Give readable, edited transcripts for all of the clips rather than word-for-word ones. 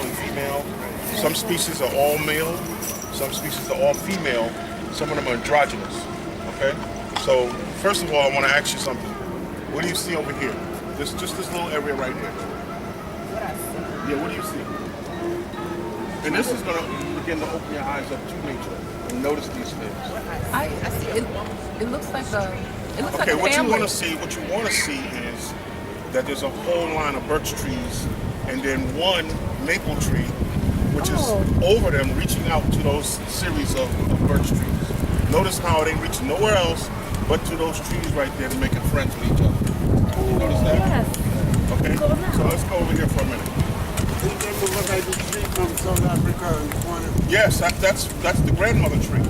and female. Some species are all male. Some species are all female. Some of them are androgynous. Okay? So, first of all, I want to ask you something. What do you see over here? Just this little area right here. Yeah, what do you see? And this is going to begin to open your eyes up to nature and notice these things. I see it. It looks like a. It looks like a what family. what you want to see is that there's a whole line of birch trees and then one maple tree, which is over them, reaching out to those series of birch trees. Notice how it ain't reaching nowhere else but to those trees right there to make it friends with each other. You notice that? Yes. Okay. So let's go over here for a minute. From South Africa and corner. Yes, that's the grandmother tree.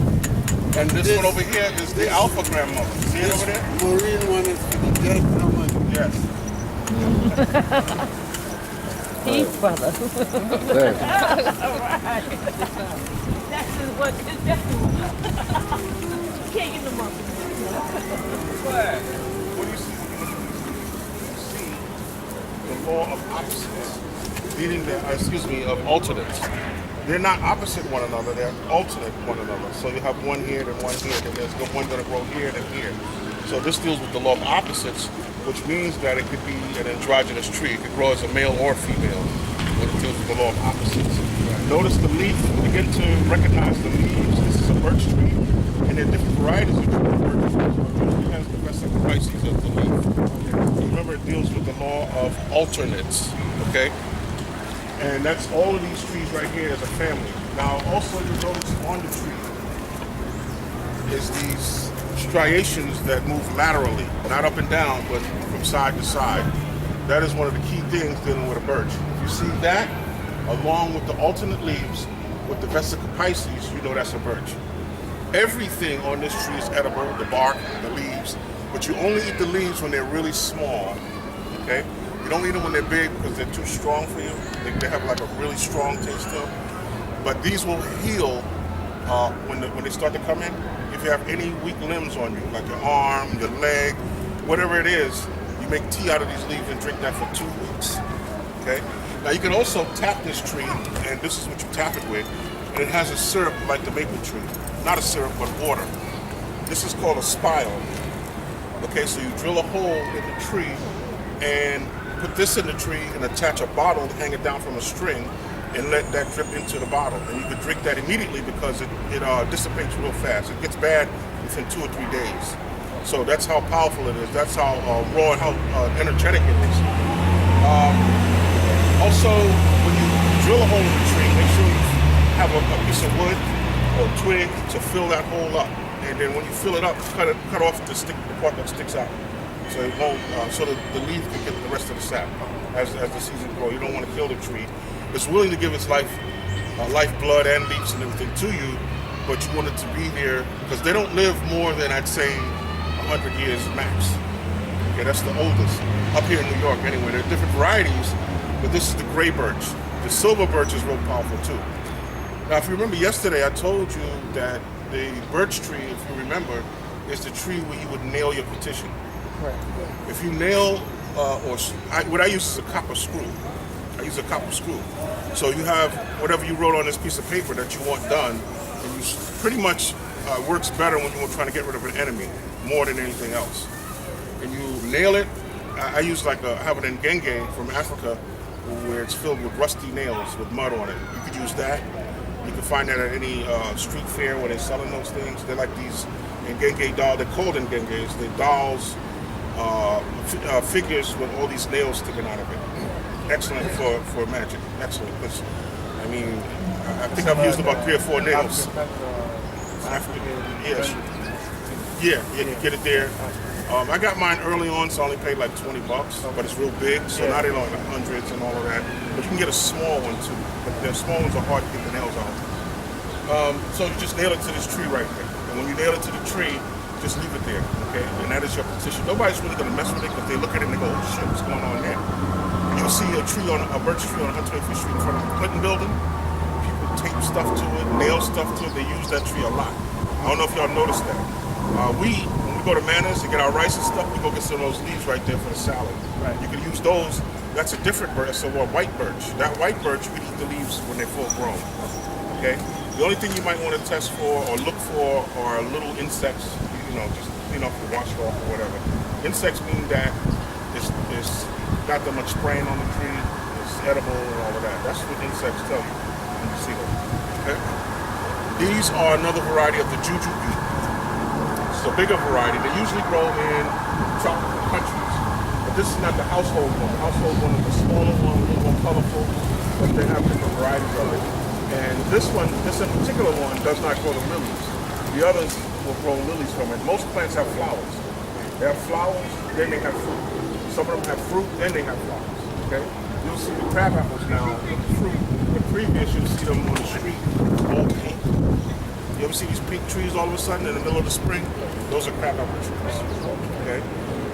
And this one over here is the alpha grandmother. See it over there? Marine one is for the dead woman. Yes. Peace, brother. All right. That's what. You can't get them up. What do you see? You see the law of opposites, meaning that, of alternates. They're not opposite one another, they're alternate one another. So you have one here, then one here, then there's one gonna grow here, then here. So this deals with the law of opposites, which means that it could be an androgynous tree. It could grow as a male or female when it deals with the law of opposites. Notice the leaf, begin to recognize the leaves. This is a birch tree, and there are different varieties of birch trees. It has the best of the varieties of the leaf. Remember, it deals with the law of alternates, okay? And that's all of these trees right here as a family. Now, also you notice on the tree is these striations that move laterally, not up and down, but from side to side. That is one of the key things dealing with a birch. If you see that, along with the alternate leaves, with the vesica pisces, you know that's a birch. Everything on this tree is edible, the bark, the leaves, but you only eat the leaves when they're really small, okay? You don't eat them when they're big because they're too strong for you. They have like a really strong taste to them. But these will heal when they start to come in. If you have any weak limbs on you, like your arm, your leg, whatever it is, you make tea out of these leaves and drink that for 2 weeks. Okay? Now you can also tap this tree, and this is what you tap it with, and it has a syrup like the maple tree. Not a syrup, but water. This is called a spile. Okay, so you drill a hole in the tree and put this in the tree and attach a bottle to hang it down from a string and let that drip into the bottle. And you can drink that immediately because it dissipates real fast. It gets bad within 2 or 3 days. So that's how powerful it is. That's how raw and how energetic it is. Also, when you drill a hole in the tree, make sure you have a piece of wood or twig to fill that hole up. And then when you fill it up, cut off the part that sticks out. So it won't, so the leaf can get the rest of the sap as the season grows. You don't want to kill the tree. It's willing to give its lifeblood and leaves and everything to you, but you want it to be there because they don't live more than, I'd say, 100 years max. Okay, that's the oldest. Up here in New York anyway. There are different varieties, but this is the gray birch. The silver birch is real powerful too. Now, if you remember yesterday, I told you that the birch tree, if you remember, is the tree where you would nail your petition. Right. If you nail, what I use is a copper screw. I use a copper screw. So you have whatever you wrote on this piece of paper that you want done, and you pretty much works better when you're trying to get rid of an enemy more than anything else. And you nail it. I have an ngenge from Africa where it's filled with rusty nails with mud on it. You could use that. You can find that at any street fair where they're selling those things. They're like these ngenge dolls. They're called ngenges. They're dolls, figures with all these nails sticking out of it. Excellent for magic. Excellent. I mean, I think I've used about 3 or 4 nails. Yes. Yeah, you get it there. I got mine early on, so I only paid like $20, but it's real big, so now they're like hundreds and all of that. But you can get a small one too, but the small ones are hard to get the nails on. So you just nail it to this tree right there. And when you nail it to the tree, just leave it there, okay? And that is your petition. Nobody's really gonna mess with it because they look at it and they go, oh shit, what's going on there? And you'll see a birch tree on 125th Street in front of the Clinton building. People tape stuff to it, nail stuff to it. They use that tree a lot. I don't know if y'all noticed that. When we go to Manners to get our rice and stuff, we go get some of those leaves right there for the salad. Right. You can use those That's a different birch. That's a white birch. That white birch, you can eat the leaves when they're full grown. Okay. The only thing you might want to test for or look for are little insects. Just clean off or wash it off or whatever. Insects mean that it's not that much spraying on the tree. It's edible and all of that. That's what insects tell you when you see them. Okay. These are another variety of the juju beet. It's a bigger variety. They usually grow in tropical countries. This is not the household one. The household one is the smaller one, a little more colorful, but they have different varieties of it. And this in particular one, does not grow the lilies. The others will grow lilies from it. Most plants have flowers. They have flowers, then they have fruit. Some of them have fruit, then they have flowers. Okay? You'll see the crab apples now with the fruit. But previous, you'll see them on the street, all pink. You ever see these pink trees all of a sudden in the middle of the spring? Those are crab apple trees. Okay?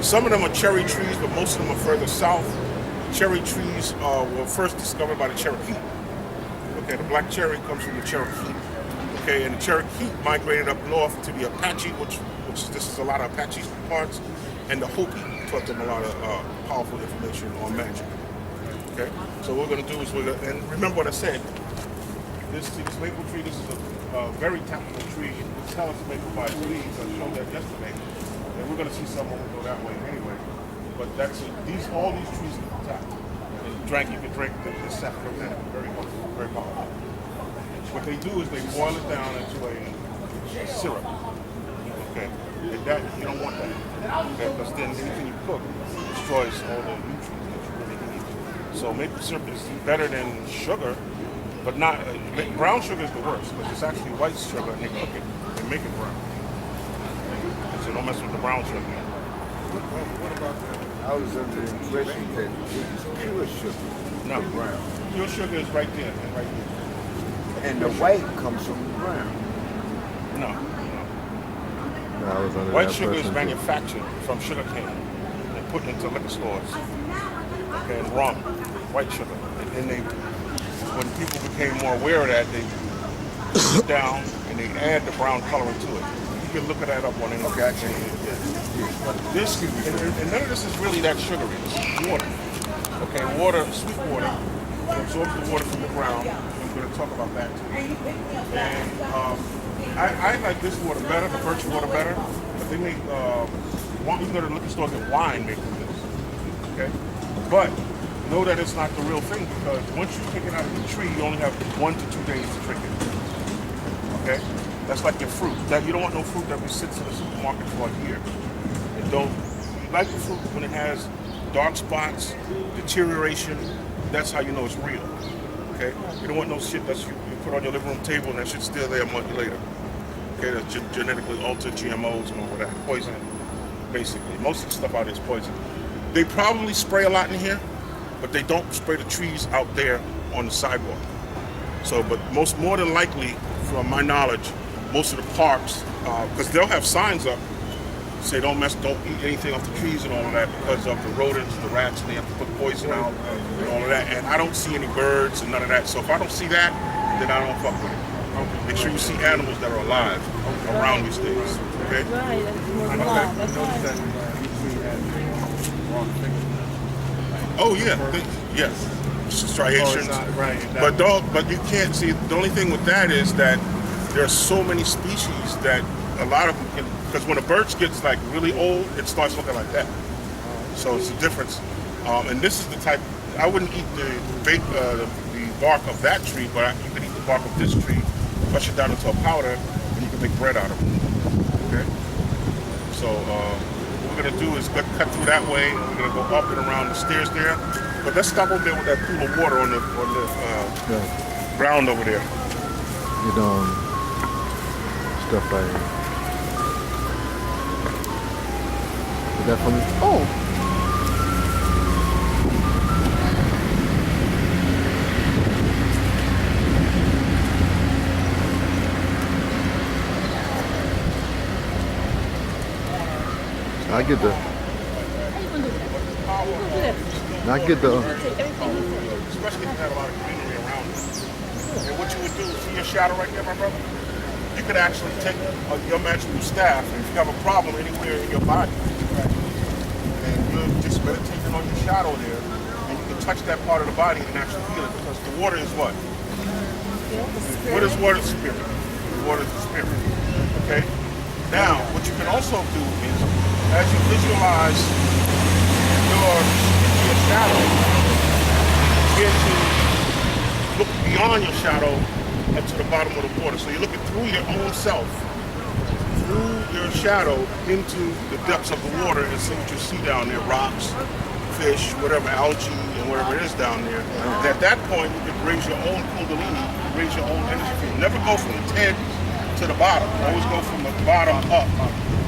Some of them are cherry trees, but most of them are further south. Cherry trees were first discovered by the Cherokee. Okay, the black cherry comes from the Cherokee. Okay, and the Cherokee migrated up north to the Apache, which this is a lot of Apache parts, and the Hopi taught them a lot of powerful information on magic. Okay, so what we're going to do is and remember what I said. This maple tree, this is a very tappable tree. It's how it's maple by trees. I showed that yesterday. And we're going to see some when we go that way anyway. But all these trees can be tapped. And you can drink the sap from that. Very powerful. What they do is they boil it down into a syrup. Okay. And that, you don't want that. Okay, because then anything you cook destroys all the nutrients that you really need. So maple syrup is better than sugar, but not brown sugar is the worst because it's actually white sugar and they cook it and make it brown. So don't mess with the brown sugar. What about that? I was under the impression that it's pure sugar. No, Brown. pure sugar is right there and right here. And the white comes from the brown. No. No, I was under White that sugar is impression, too. manufactured from sugar cane and put into liquor stores. Okay, and rum, white sugar. And then when people became more aware of that, they sit down and they add the brown color into it. You can look at that up on anything. Okay, I can. This, and none of this is really that sugary. It's water. Okay, water, sweet water, absorbs the water from the ground. I'm going to talk about that too. And I like this water better, the birch water better, but they make, you can go to the liquor store and get wine made from this. Okay? But know that it's not the real thing because once you take it out of the tree, you only have 1 to 2 days to drink it. Okay? That's like your fruit. You don't want no fruit that sits in the supermarket for a year. And you like the fruit when it has dark spots, deterioration. That's how you know it's real. Okay? You don't want no shit that you put on your living room table and that shit's still there a month later. Okay? That's genetically altered GMOs and all of that. Poison, basically. Most of the stuff out there is poison. They probably spray a lot in here, but they don't spray the trees out there on the sidewalk. So, but more than likely, from my knowledge, most of the parks, because they'll have signs up, say don't eat anything off the trees and all of that because of the rodents, the rats, and they have to put poison out and all of that. And I don't see any birds and none of that. So if I don't see that, then I don't fuck with it. Make sure you see animals that are alive around these things. Okay? Right, that's more law. That's right. Oh yeah, yes. Striations. Right. But you can't see. The only thing with that is that there are so many species that a lot of them can. Because when a birch gets like really old, it starts looking like that. So it's a difference. And this is the type. I wouldn't eat the bark of that tree, but you can eat the bark of this tree, crush it down into a powder, and you can make bread out of it. Okay. So what we're gonna do is cut through that way. And we're gonna go up and around the stairs there. But let's stop over there with that pool of water on the ground over there. You doing stuff right here. Is that for me? Oh, I get the. I get the. Especially if you have a lot of greenery around you. And what you would do, see your shadow right there, my brother? You could actually take your magical staff, and if you have a problem anywhere in your body, and you're just meditating on your shadow there, and you can touch that part of the body and actually feel it, because the water is what? What is water? Spirit. Water is the spirit. Okay? Now, what you can also do is, as you visualize your shadow, begin to look beyond your shadow and to the bottom of the water. So you're looking through your own self, through your shadow, into the depths of the water, and see what you see down there, rocks, fish, whatever, algae, and whatever it is down there. And at that point, you can raise your own kundalini, raise your own energy field. Never go from the head to the bottom. Always go from the bottom up.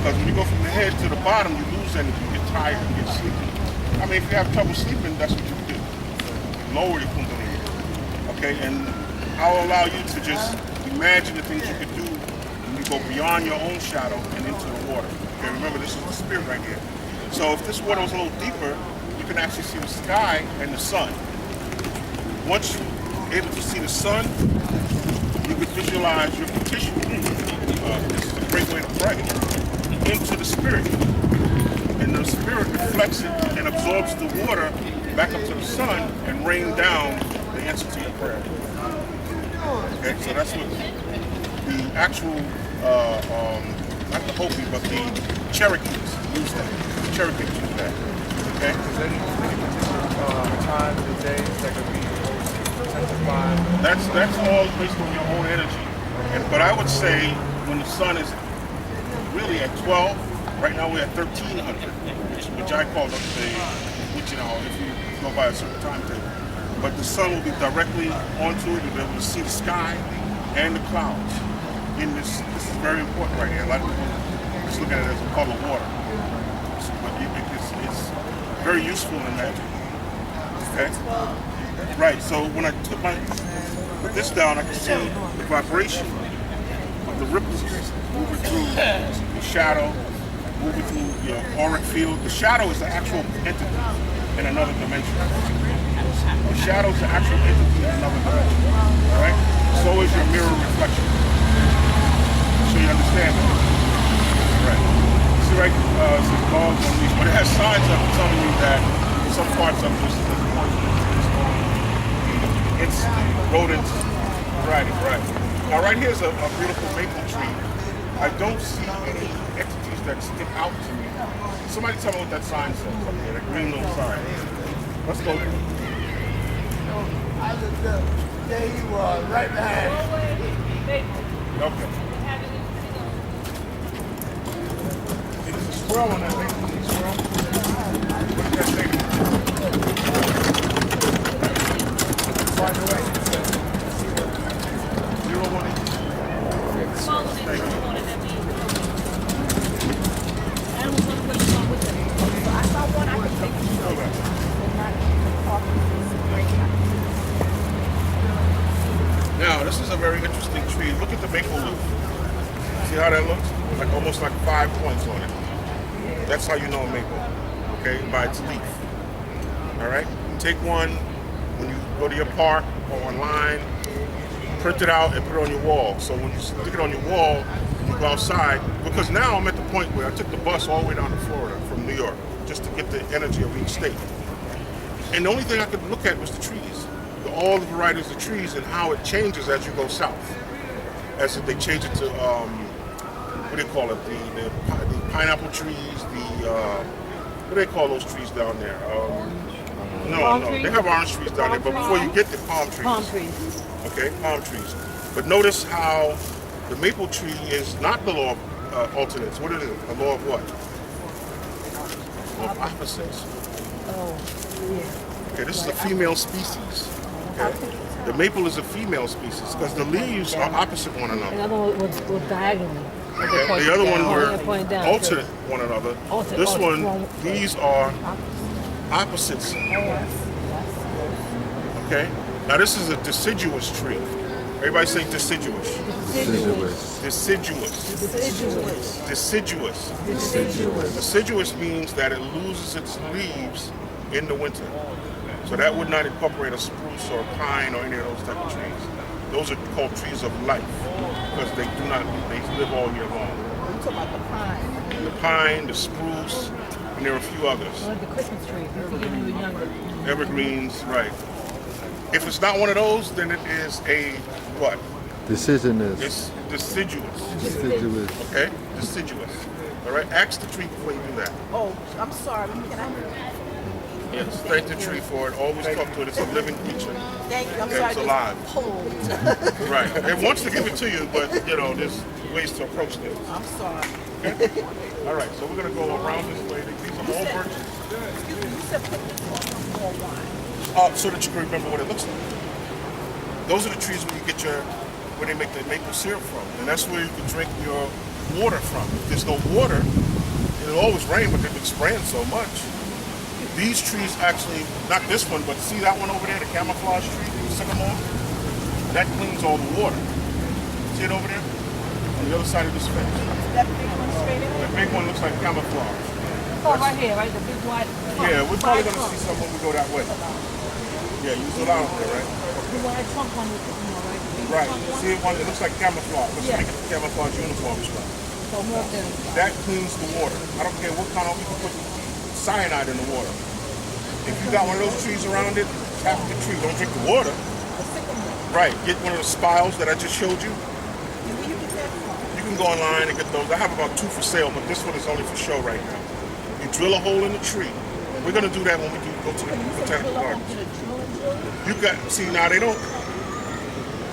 Because when you go from the head to the bottom, you lose energy, you get tired, you get sleepy. I mean, if you have trouble sleeping, that's what you do. Lower your kundalini. Okay, and I'll allow you to just imagine the things you could do when you go beyond your own shadow and into the water. Okay, remember, this is the spirit right here. So if this water was a little deeper, you can actually see the sky and the sun. Once you're able to see the sun, you can visualize your petition. This is a great way to pray. Into the spirit. And the spirit reflects it and absorbs the water back up to the sun and rain down the answer to your prayer. Okay, so that's what the actual, not the Hopi, but the Cherokees use that. The Cherokees use that. Okay? Is there any particular time of the day that could be intensified? That's all based on your own energy. But I would say when the sun is really at 12, right now we're at 1300, which I call the which, you know, if you go by a certain timetable. But the sun will be directly onto it. You'll be able to see the sky and the clouds. In this is very important right here. A lot of people just look at it as a puddle of water. But it's very useful in magic. Okay? Right, so when I put this down, I can see the vibration of the ripples moving through the shadow, moving through your auric field. The shadow is the actual entity in another dimension. The shadow is the actual entity in another dimension. All right? So is your mirror reflection. So you understand that. Right. See, right? It says dogs on leash, but it has signs up telling you that some parts of this is it's rodents. Right. Now, right here's a beautiful maple tree. I don't see any entities that stick out to me. Somebody tell me what that sign says up there, that green little sign. Let's go. I looked up. There he was, right behind. Okay. There's a squirrel on that maple tree. Squirrel. What does that say? By the way, 018. Thank you. Now, this is a very interesting tree. Look at the maple leaf. See how that looks? Like almost like 5 points on it. That's how you know a maple, okay? By its leaf. All right? Take one when you go to your park or online, print it out and put it on your wall. So when you stick it on your wall, you go outside, because now I'm at the point where I took the bus all the way down to Florida from New York just to get the energy of each state. And the only thing I could look at was the trees. All the varieties of trees and how it changes as you go south. As if they change it to, what do they call it? The pineapple trees, what do they call those trees down there? No, they have orange trees down there, but before you get the palm trees. Palm trees. Okay, palm trees. But notice how the maple tree is not the law of alternates. What is it? The law of what? Law of opposites. Oh, yeah. Okay, this is a female species. Okay. The maple is a female species because the leaves are opposite one another. Another one was diagonally. Okay. The other one were pointing down, alternate one another. This one, these are opposites. Okay. Now this is a deciduous tree. Everybody say deciduous. Deciduous. Deciduous means that it loses its leaves in the winter. So that would not incorporate a spruce or a pine or any of those type of trees. Those are called trees of life because they live all year long. You talk about the pine. The pine, the spruce, and there are a few others. Like the Christmas tree. When we were younger. Evergreens, right. If it's not one of those, then it is a what? Deciduous. It's deciduous. Deciduous. Okay? Deciduous. All right? Ask the tree before you do that. Oh, I'm sorry. Can I? Yes. Thank the tree for it. Always talk to it. It's a living creature. Thank you. I'm Okay, sorry. it's alive. Cold. Right. It wants to give it to you, but you know, there's ways to approach this. I'm sorry. All right, so we're gonna go around this way. These are all birches. Excuse me. You said put this on more wine. So that you can remember what it looks like. Those are the trees where you get where they make the maple syrup from, and that's where you can drink your water from. If there's no water, it'll always rain, but they've been spraying so much. These trees actually, not this one, but see that one over there, the camouflage tree, the sycamore? That cleans all the water. See it over there? On the other side of this fence. That big one straight in. The big one looks like camouflage. Oh, right here, right? The big white. Yeah, we're probably going to see some when we go that way. Yeah, you zoom out there, right? The white trunk one with the, right? The big Right. trunk one. See it one? It looks like camouflage. Looks Yeah. like a camouflage uniform strap. So more than. That cleans the water. I don't care what kind of, you can put cyanide in the water. If you got one of those trees around it, tap the tree. Don't drink the water. Right. Get one of the spiles that I just showed you. You can go online and get those. I have about 2 for sale, but this one is only for show right now. You drill a hole in the tree. We're going to do that when we go to the botanical gardens. You got, see, now they don't,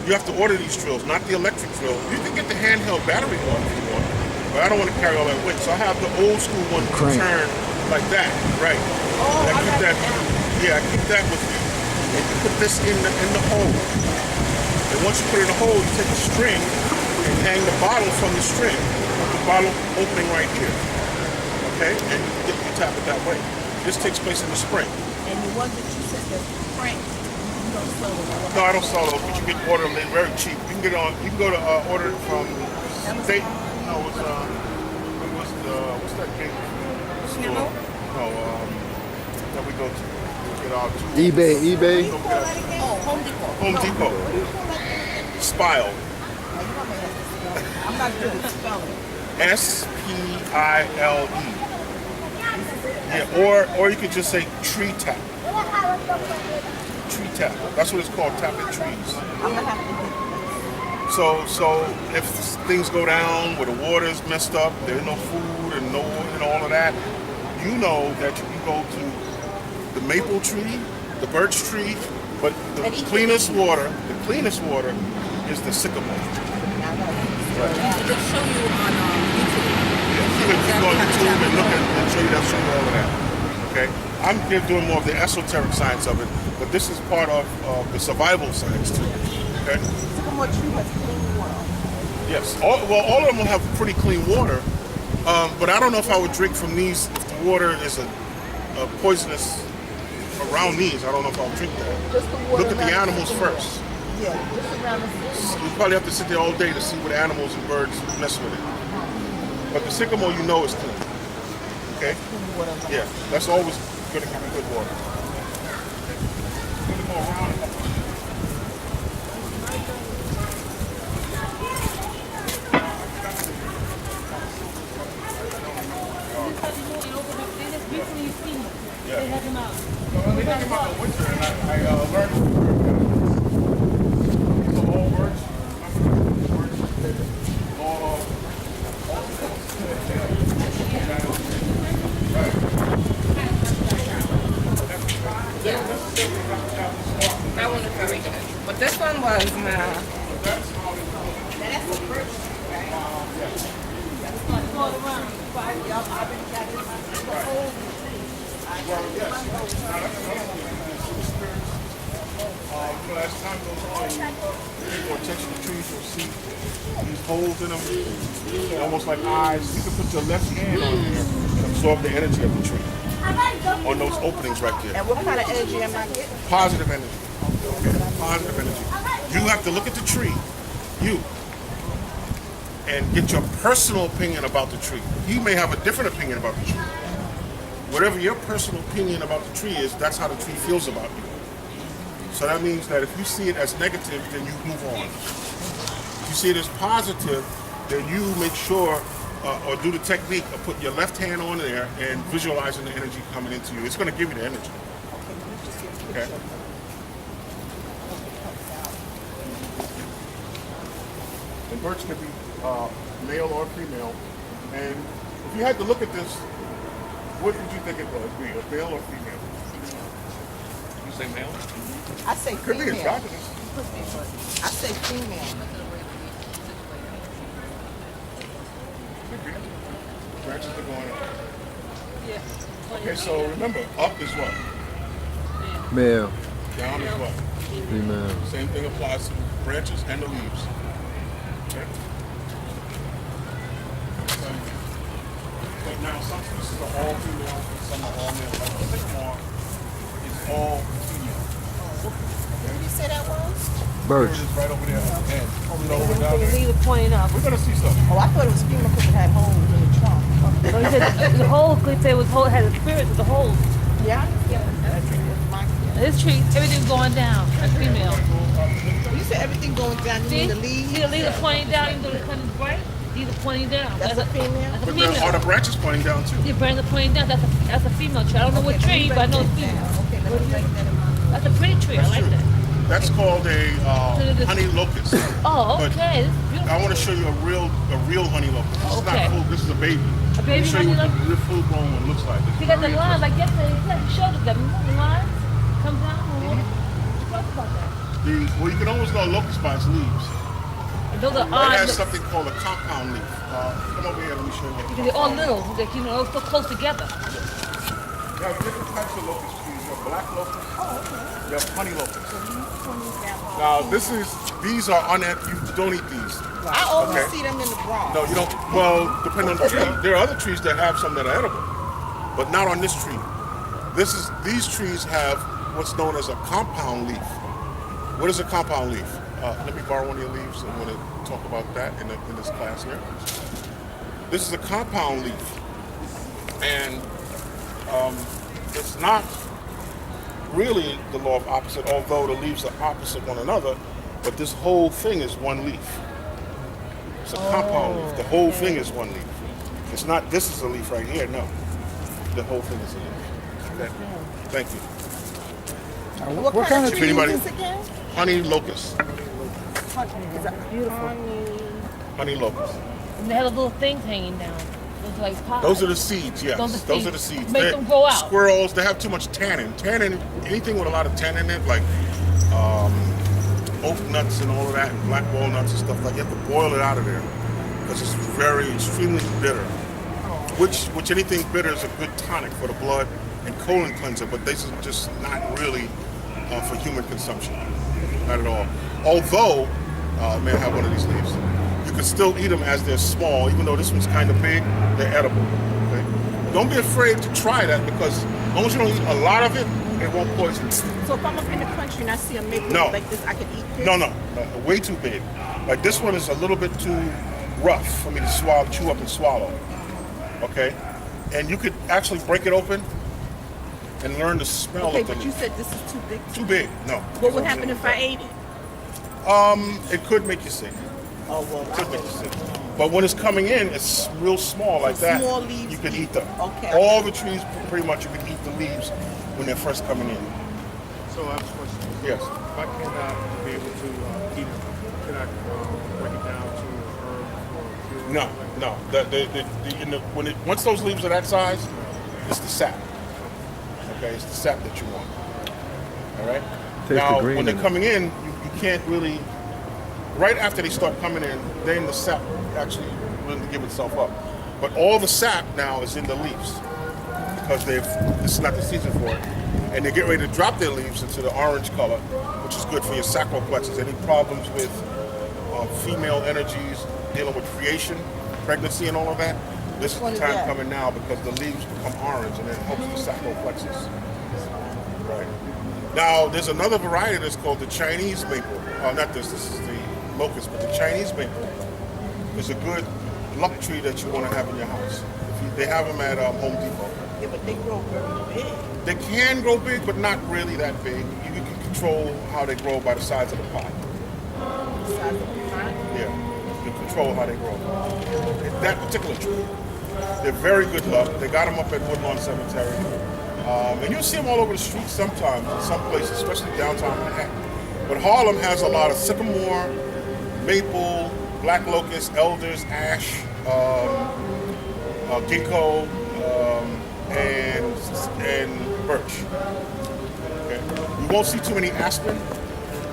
you have to order these drills, not the electric drill. You can get the handheld battery one if you want, but I don't want to carry all that weight. So I have the old school one Crank. turn like that, right? And I keep that, yeah, I keep that with me. And you put this in the hole. And once you put it in the hole, you take a string and hang the bottle from the string. The bottle opening right here. Okay? And you tap it that way. This takes place in the spring. And the one that you said that Frank, you don't sell them. No, I don't sell those, but you can order them. They're very cheap. You can get on. You can go to order it from state. No, it was what's that big store? No, that we go to. Get our eBay. Oh, Home Depot. Home Depot. Spile. I'm not good at spelling. Spile. Yeah, or you could just say tree tap. Tree tap. That's what it's called, tapping trees. I'm gonna have to So if things go down where the water's messed up, there's no food and no and all of that, you know that you can go to the maple tree, the birch tree, but the cleanest water is the sycamore. They'll show you on YouTube. You can go on YouTube and look at and show you all of that. Okay? I'm here doing more of the esoteric science of it, but this is part of the survival science too. Okay? Sycamore tree has clean water. Yes. All of them will have pretty clean water, but I don't know if I would drink from these if the water is a poisonous around these. I don't know if I'll drink that. Just the water. Look at the animals first. Yeah, just around the sycamore. You probably have to sit there all day to see what animals and birds mess with it. But the sycamore, you know, is clean. Okay? Yeah, that's always going to give you good water. I'm going to go around it. They have them out. Well, they talking about the winter, and I learned these are all birds. That one is very good. But this one was As time goes on, you more attention to trees, you'll see these holes in them, they're almost like eyes. You can put your left hand on there and absorb the energy of the tree on those openings right there. And what kind of energy am I getting? Positive energy. Okay? Positive energy. You have to look at the tree, and get your personal opinion about the tree. He may have a different opinion about the tree. Whatever your personal opinion about the tree is, that's how the tree feels about you. So that means that if you see it as negative, then you move on. If you see it as positive, then you make sure or do the technique of putting your left hand on there and visualizing the energy coming into you. It's going to give you the energy. Okay. And birch can be male or female. And if you had to look at this, what would you think it would be, a male or female? You say male? I say Could be female. androgynous. I say female. Could be. Branches are going up. Yeah. Okay, so remember, up is what? Male, Down is what? female. Same thing applies to branches and the leaves. Okay. But now some species are all female, some are all male. Like the sycamore is all female. What did you say that was? Birch. Birch is right over there at the end. You know, over So down the there. leaves are pointing up. We're gonna see something. Oh, I thought it was female because it had holes in the trunk. So he said the whole could say was whole had a spirit with the whole. Yeah, that's my This tree, everything's going down. That's female. You said everything going down. You See? mean the leaves? See the leaves are pointing down, even though the sun is bright. These are pointing down. That's a female? That's a But then are female. the branches pointing down too? The branches are pointing down. That's a female tree. I don't know what tree, but I know it's female. Okay, let me write that in my. That's a pretty tree. I like that. That's called a honey locust. Oh, But okay. This is beautiful. I want to show you a real honey locust. This is Okay. not full. This is a baby. A baby Let me show you honey what the full grown one looks like. It's You got the very line, interesting. like yesterday, you showed us that. Remember the line? Comes down. We talked about that. Well, you can always know locust by its leaves. And those are It odd. has something called a compound leaf. Come over here, let me show you. What a Because they're all compound little. Like, you know, so close together. You have different types of locust trees. You have black locust. You have honey locust. Now, these are you don't eat these. I always Okay. see them in the Bronx. No, you don't. Well, depending on the tree. There are other trees that have some that are edible, but not on this tree. These trees have what's known as a compound leaf. What is a compound leaf? Let me borrow one of your leaves. I'm going to talk about that in this class here. This is a compound leaf, and it's not really the law of opposite, although the leaves are opposite one another, but this whole thing is one leaf. It's a compound leaf. The whole thing is one leaf. It's not, this is a leaf right here, no. The whole thing is a leaf. Okay. Thank you. What kind of If tree anybody- is this again? Honey locust. Beautiful. Honey locust. And they have those little things hanging down. Those like pods. Those are the seeds, yes. Those are Those seeds. are the seeds. Make them grow out. Squirrels, they have too much tannin. Tannin, anything with a lot of tannin in it, like oak nuts and all of that, and black walnuts and stuff like that, you have to boil it out of there because it's very, extremely bitter. Which anything bitter is a good tonic for the blood and colon cleanser, but this is just not really for human consumption. Not at all. Although, may I have one of these leaves? You can still eat them as they're small, even though this one's kind of big, they're edible. Okay? Don't be afraid to try that because as long as you don't eat a lot of it, it won't poison you. So if I'm up in the country and I see a maple No. like this, I can eat this? No, way too big. Like this one is a little bit too rough for me to chew up and swallow. Okay? And you could actually break it open and learn the smell Okay, of the but you leaf. said this is too big. Too big, no. What would happen if I ate it? It could make you sick. Oh, well, Could make you sick. But when it's coming in, it's real small like that. Small leaves. You can eat them. Okay. All the trees, pretty much, you can eat the leaves when they're first coming in. So I have a question. Yes. If I cannot be able to eat it, can I break it down to herbs or No. Once those leaves are that size, it's the sap. Okay, it's the sap that you want. All right. Taste the Now, green when they're in it. coming in, you can't really. Right after they start coming in, then the sap actually will give itself up. But all the sap now is in the leaves because this is not the season for it, and they get ready to drop their leaves into the orange color, which is good for your sacral plexus. Any problems with female energies, dealing with creation, pregnancy, and all of that, this is What the is time that? coming now because the leaves become orange and it helps the sacral plexus. Right. Now, there's another variety that's called the Chinese maple. Not this is the locust, but the Chinese maple is a good luck tree that you want to have in your house. They have them at Home Depot. Yeah, but they grow very big. They can grow big, but not really that big. You can control how they grow by the size of the pot. The size of the plant. Yeah, you can control control how they grow. That particular tree. They're very good luck. They got them up at Woodlawn Cemetery. And you'll see them all over the streets sometimes, in some places, especially downtown Manhattan. But Harlem has a lot of sycamore, maple, black locust, elders, ash, ginkgo, and birch. Okay. You won't see too many aspen,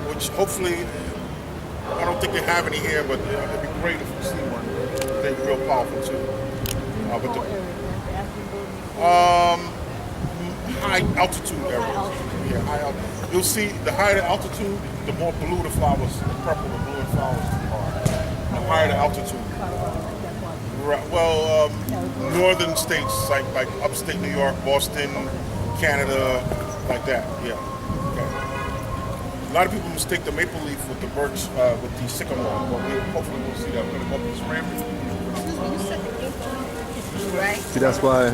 which hopefully, I don't think they have any here, but it'd be great if you see one. They're real powerful too. High altitude areas. Yeah, high altitude. You'll see the higher the altitude, the more blue the flowers, the purple, the blue and flowers are. The higher the altitude. Right. Well, northern states like upstate New York, Boston, Canada, like that. Yeah. Okay. A lot of people mistake the maple leaf with the birch, with the sycamore, but hopefully we'll see that. We're gonna go up this ramp. Right? See, that's why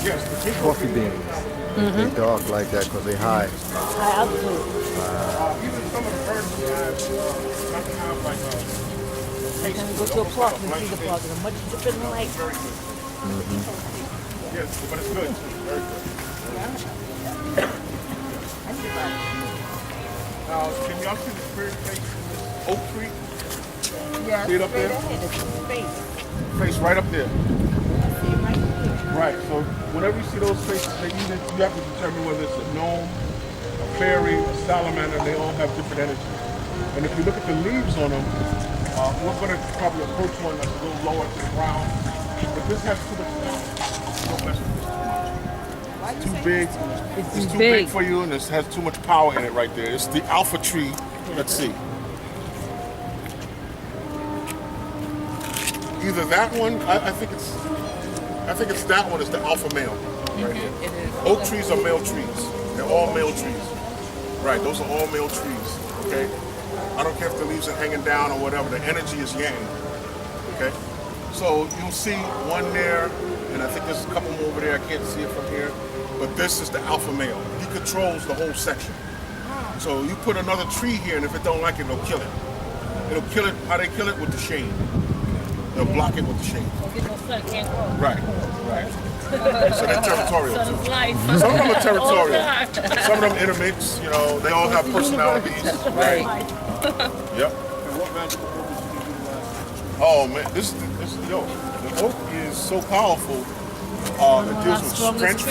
Yes, the ginkgo coffee beans, they dark like that because they high. High altitude. Even some of the birds have like Like when you go to a park, you see the park, and much different light. very good. Yes, but it's good too. Very good. Now, can y'all see the spirit face in this oak tree? Yeah. See it up there? Space. Face right up there. See it right here. Right. So whenever you see those faces, you have to determine whether it's a gnome, a fairy, a salamander. They all have different energies. And if you look at the leaves on them, we're going to probably approach one that's a little lower to the ground. But this has too much power. Don't mess with this too much. Too big. It's too big for you, and it has too much power in it right there. It's the alpha tree. Let's see. Either that one, I think it's that one is the alpha male. Right here. It is. Oak trees are male trees. They're all male trees. Right, those are all male trees. Okay? I don't care if the leaves are hanging down or whatever, the energy is yang. Okay? So you'll see one there, and I think there's a couple more over there. I can't see it from here. But this is the alpha male. He controls the whole section. So you put another tree here, and if it don't like it, it'll kill it. It'll kill it, how they kill it? With the shade. They'll block it with the shade. Don't get no sun, can't grow. Right, right. So they're territorial Sun too. is life. Some of them are All territorial. the time. Some of them intermix, you know, they all have personalities. Right. Yep. Oh man, this is the oak. The oak is so powerful. It deals with strength.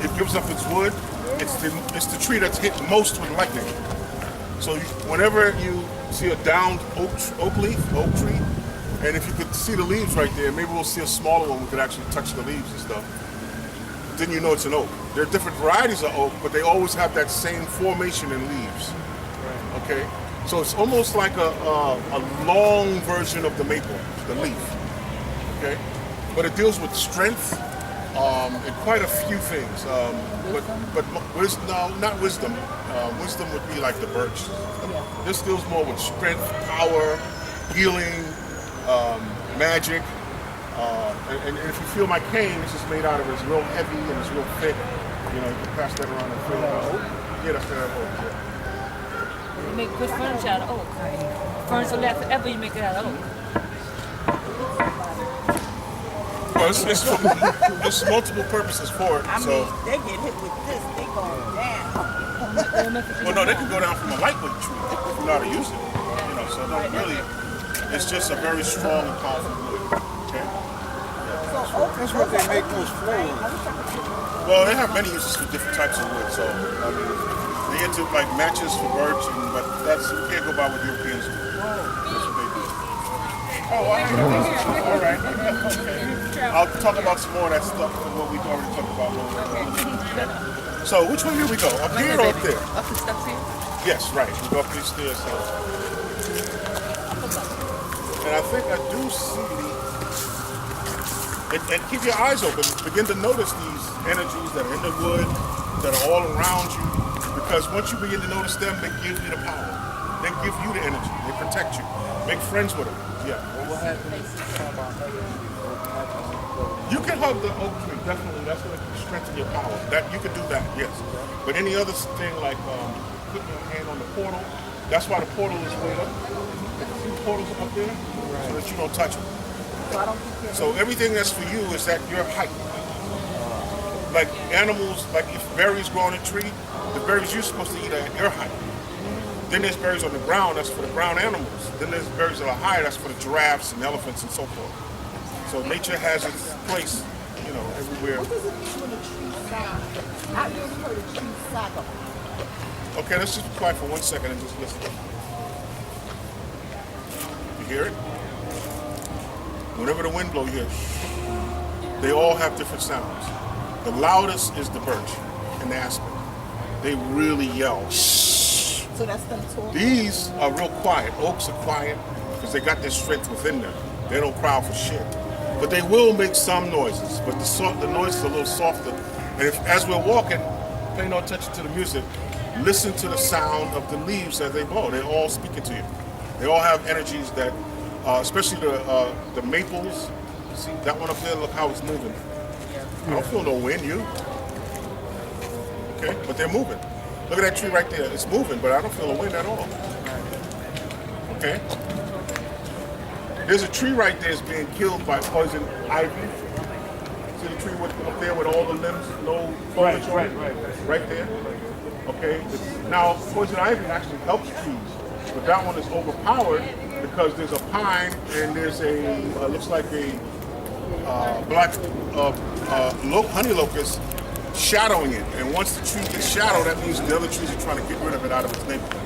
It gives up its wood. It's the tree that's hit most with lightning. So whenever you see a downed oak tree, and if you could see the leaves right there, maybe we'll see a smaller one. We could actually touch the leaves and stuff. Then you know it's an oak. There are different varieties of oak, but they always have that same formation in leaves. Okay, so it's almost like a long version of the maple, the leaf. Okay, but it deals with strength and quite a few things. But not wisdom. Wisdom would be like the birch. This deals more with strength, power, healing, magic. And if you feel my cane, this is made out of, it's real heavy and it's real thick. You know, you can pass that around and feel it. Yeah, that's that oak. Yeah. You make good furniture out of oak. Furniture lasts forever, you make it out of oak. Well, it's multiple purposes for it. I So, mean, they get hit with this, they go down. well, no, they can go down from a lightweight tree if you know how to use it. You know, so no, really, it's just a very strong and powerful wood. Okay. That's what they make those floors. Well, they have many uses for different types of wood. So, I mean, they into like matches for birch, but that's you can't go by what Europeans do. That's what they do. Oh, all right. Okay. I'll talk about some more of that stuff than what we already talked about. So, which way did we go? Up here or up there? Up the steps here? Yes, right. We go up these stairs. So. And I think I do see. And keep your eyes open. Begin to notice these energies that are in the wood, that are all around you. Because once you begin to notice them, they give you the power. They give you the energy. They protect you. Make friends with them. Yeah. What happens if you talk about You can hug the oak tree, definitely. That's going to strengthen your power. That you can do that, yes. But any other thing like putting your hand on the portal, that's why the portal is way up. portals up there so that you don't touch them. So everything that's for you is at your height. Like animals, like if berries grow on a tree, the berries you're supposed to eat are at your height. Then there's berries on the ground, that's for the ground animals. Then there's berries that are higher, that's for the giraffes and elephants and so forth. So nature has its place, you know, everywhere. What does it mean when a tree sag? I've never heard a tree sag. Okay, let's just be quiet for 1 second and just listen. You hear it? Whenever the wind blows, you hear it. They all have different sounds. The loudest is the birch and the aspen. They really yell. So that's them talking. These are real quiet. Oaks are quiet because they got their strength within them. They don't crowd for shit. But they will make some noises, but the noise is a little softer. And if, as we're walking, pay no attention to the music, listen to the sound of the leaves as they blow. They're all speaking to you. They all have energies that, especially the maples. See that one up there? Look how it's moving. I don't feel no wind, you? Okay, but they're moving. Look at that tree right there. It's moving, but I don't feel a wind at all. Okay? There's a tree right there that's being killed by poison ivy. See the tree up there with all the limbs, no foliage on it? Right there. Okay? Now, poison ivy actually helps trees, but that one is overpowered because there's a pine and there's a, looks like a black honey locust shadowing it. And once the tree gets shadowed, that means the other trees are trying to get rid of it out of its neighborhood.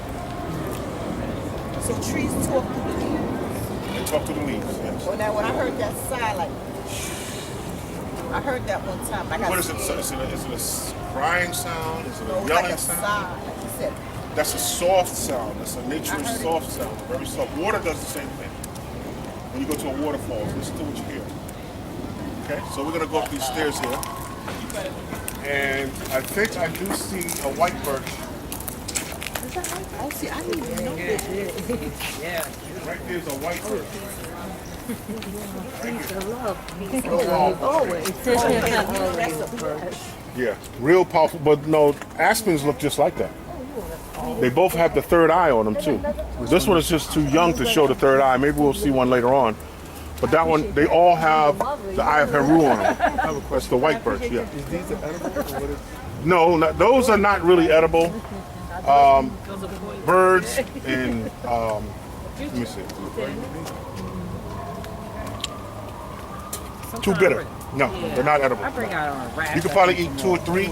So trees talk to the leaves. They talk to the leaves, yes. Well, now when I heard that sigh, like, I heard that one time. Like What I is it? said, Is it a crying sound? Is it no, a it's yelling like a sound? sigh, like you said. That's a soft sound. That's a natural heard it. soft sound. Very soft. Water does the same thing. When you go to a waterfall, listen to what you hear. Okay, so we're gonna go up these stairs here. And I think I do see a white birch. Oh, see, I didn't even know this. Right there's a white birch. Yeah, real powerful. But no, aspens look just like that. They both have the third eye on them too. This one is just too young to show the third eye. Maybe we'll see one later on. But that one, they all have the eye of Heru on them. That's the white birch, yeah. Is these edible or what is? No, those are not really edible. Birds and, let me see. Too bitter. No, they're not edible. You could probably eat 2 or 3,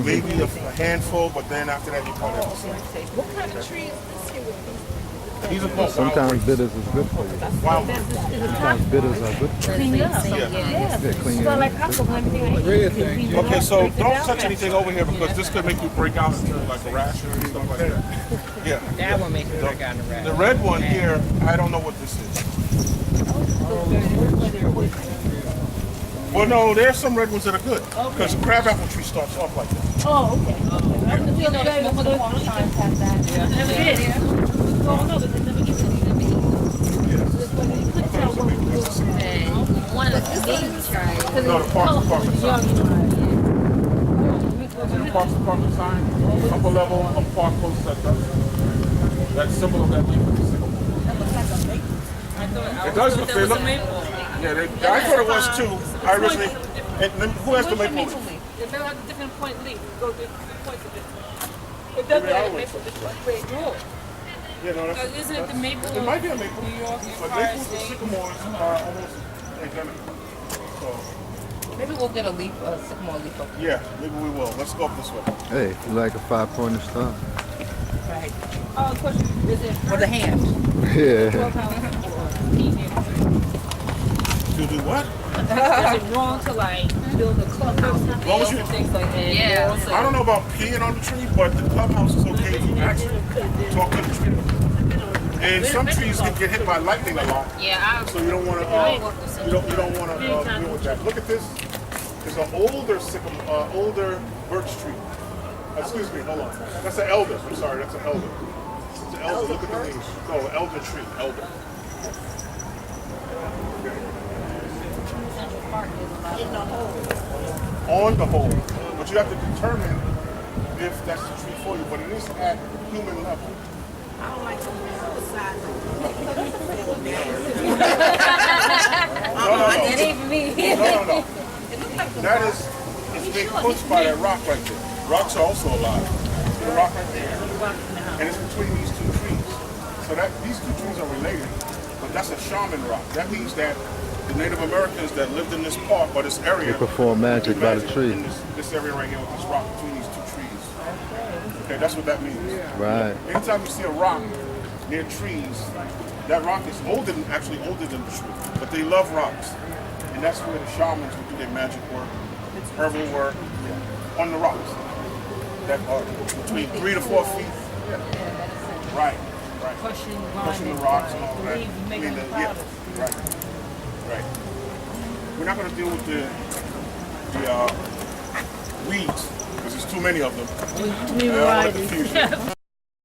maybe a handful, but then after that you probably have to sleep. What kind of trees is this here with these? These are called Sometimes bitters is good for you. wild. Sometimes bitters are good for you. Clean up. Yeah, clean So it like up. alcohol, everything. Okay, so don't touch anything over here because this could make you break out into like a rash or stuff like that. Yeah. That one makes me break out in the rat. The red one here, I don't know what this is. Well, no, there's some red ones that are good because the crabapple tree starts off like that. Oh, okay. You know, that was a long time past that. Never did. Oh, no, but they never get to One of the gates, right? No, the Parks Department sign. The Parks Department sign, upper level of Park Post Center. That symbol of that leaf is a symbol. It does look, they look. Yeah, I thought it was too. I originally. And then who has the maple leaf? If they have a different point leaf, go to different points of it. It doesn't have a maple this way. Wait, no. Yeah, no, that's. Isn't it the maple? It might be a maple. New York, But Empire maples and State? sycamores are almost identical. So, Maybe we'll get a sycamore leaf up. yeah, maybe we will. Let's go up this way. Hey, you like a 5-pointed star? Right. Question. Is it For the hand. Yeah. clubhouse or evening? To do what? Is it wrong to like build a clubhouse As long as you, and things like that? Yeah. I don't know about peeing on the tree, but the clubhouse is okay if you actually talk to the tree. And some trees can get hit by lightning a lot, Yeah, so you don't want to. You don't want to deal with that. Look at this. It's an older older birch tree. Excuse me, hold on. That's an elder. I'm sorry, that's an elder. It's an elder. Look at the leaves. No, elder tree. Elder. In the hole. On the whole, but you have to determine if that's the tree for you. But it is at human level. don't like them the size It ain't for me. No. That is, it's being pushed by that rock right there. Rocks are also alive. See the rock right there? And it's between these two trees. So that these two trees are related, but that's a shaman rock. That means that the Native Americans that lived in this park or this area They perform magic by the tree. in this area right here with this rock between these two trees. Okay, that's what that means. Right. Anytime you see a rock near trees, that rock is actually older than the tree. But they love rocks. And that's where the shamans would do their magic work, herbal work, on the rocks. That are between 3 to 4 feet. Right. Pushing the rocks and all that. Right. We're not going to deal with the weeds because there's too many of them. Too many I don't want varieties. confusion.